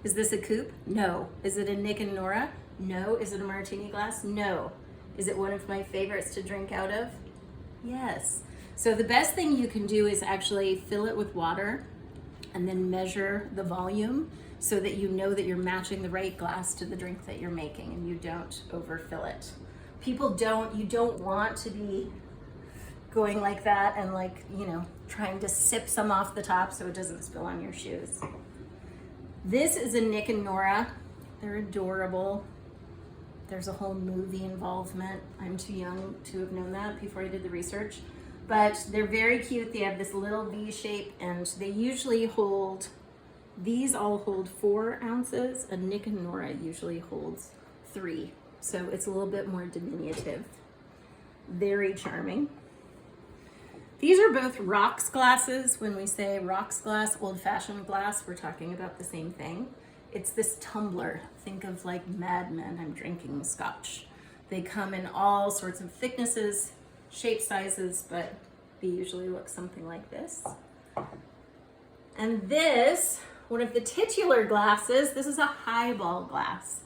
Is this a coupe? No. Is it a Nick and Nora? No. Is it a martini glass? No. Is it one of my favorites to drink out of? Yes. So the best thing you can do is actually fill it with water and then measure the volume so that you know that you're matching the right glass to the drink that you're making and you don't overfill it. You don't want to be going like that and like, you know, trying to sip some off the top so it doesn't spill on your shoes. This is a Nick and Nora. They're adorable. There's a whole movie involvement. I'm too young to have known that before I did the research. But they're very cute. They have this little V shape and they usually hold, these all hold 4 ounces. A Nick and Nora usually holds 3. So it's a little bit more diminutive. Very charming. These are both rocks glasses. When we say rocks glass, old-fashioned glass, we're talking about the same thing. It's this tumbler. Think of like Mad Men, I'm drinking scotch. They come in all sorts of thicknesses, shape sizes, but they usually look something like this. And this, one of the titular glasses, this is a highball glass.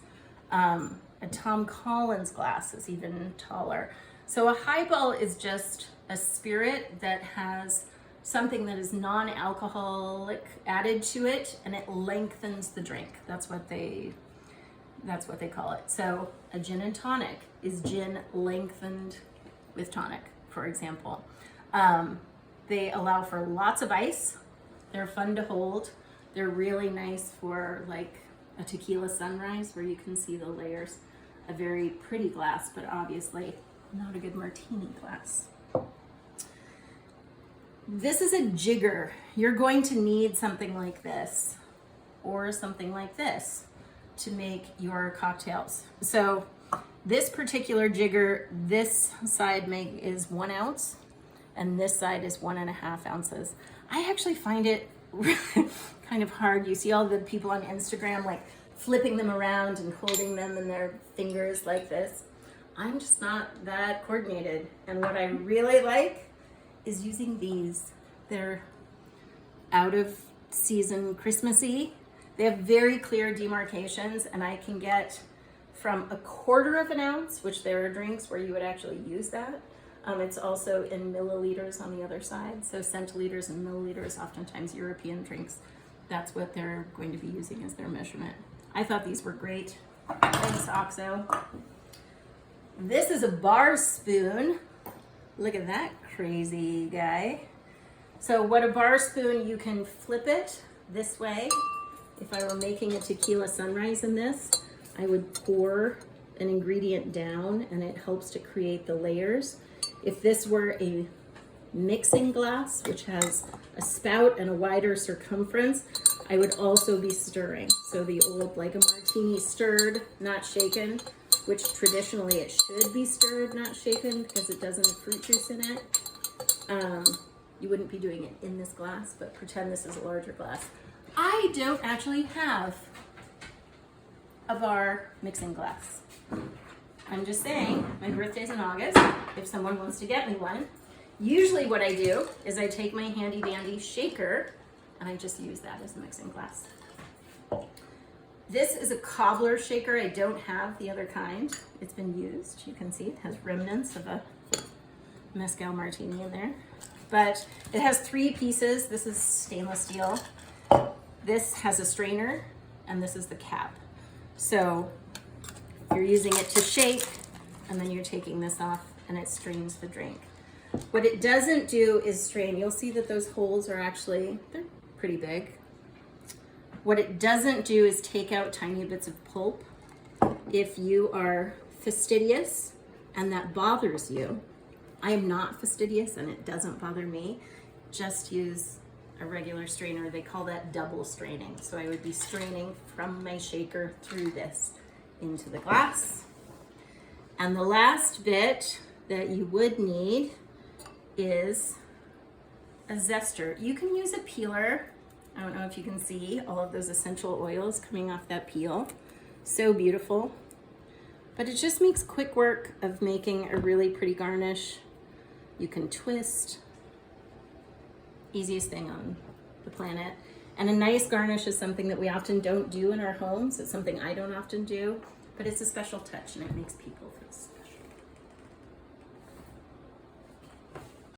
A Tom Collins glass is even taller. So a highball is just a spirit that has something that is non-alcoholic added to it, and it lengthens the drink. That's what they call it. So a gin and tonic is gin lengthened with tonic, for example. They allow for lots of ice. They're fun to hold. They're really nice for like a tequila sunrise where you can see the layers. A very pretty glass, but obviously not a good martini glass. This is a jigger. You're going to need something like this or something like this to make your cocktails. So this particular jigger, this side is 1 ounce and this side is 1.5 ounces. I actually find it kind of hard. You see all the people on Instagram like flipping them around and holding them in their fingers like this. I'm just not that coordinated. And what I really like is using these. They're out of season Christmassy. They have very clear demarcations and I can get from 1/4 ounce, which there are drinks where you would actually use that. It's also in milliliters on the other side. So centiliters and milliliters, oftentimes European drinks, that's what they're going to be using as their measurement. I thought these were great. Thanks, OXO. This is a bar spoon. Look at that crazy guy. So what a bar spoon, you can flip it this way. If I were making a tequila sunrise in this, I would pour an ingredient down and it helps to create the layers. If this were a mixing glass, which has a spout and a wider circumference, I would also be stirring. So the old, like a martini, stirred, not shaken, which traditionally it should be stirred, not shaken, because it doesn't have fruit juice in it. You wouldn't be doing it in this glass, but pretend this is a larger glass. I don't actually have a bar mixing glass. I'm just saying, my birthday's in August. If someone wants to get me one, usually what I do is I take my handy dandy shaker and I just use that as a mixing glass. This is a cobbler shaker. I don't have the other kind. It's been used. You can see it has remnants of a mezcal martini in there. But it has 3 pieces. This is stainless steel. This has a strainer and this is the cap. So you're using it to shake and then you're taking this off and it strains the drink. What it doesn't do is strain. You'll see that those holes are actually, they're pretty big. What it doesn't do is take out tiny bits of pulp. If you are fastidious and that bothers you, I am not fastidious and it doesn't bother me. Just use a regular strainer. They call that double straining. So I would be straining from my shaker through this into the glass. And the last bit that you would need is a zester. You can use a peeler. I don't know if you can see all of those essential oils coming off that peel. So beautiful. But it just makes quick work of making a really pretty garnish. You can twist. Easiest thing on the planet. And a nice garnish is something that we often don't do in our homes. It's something I don't often do, but it's a special touch and it makes people feel special.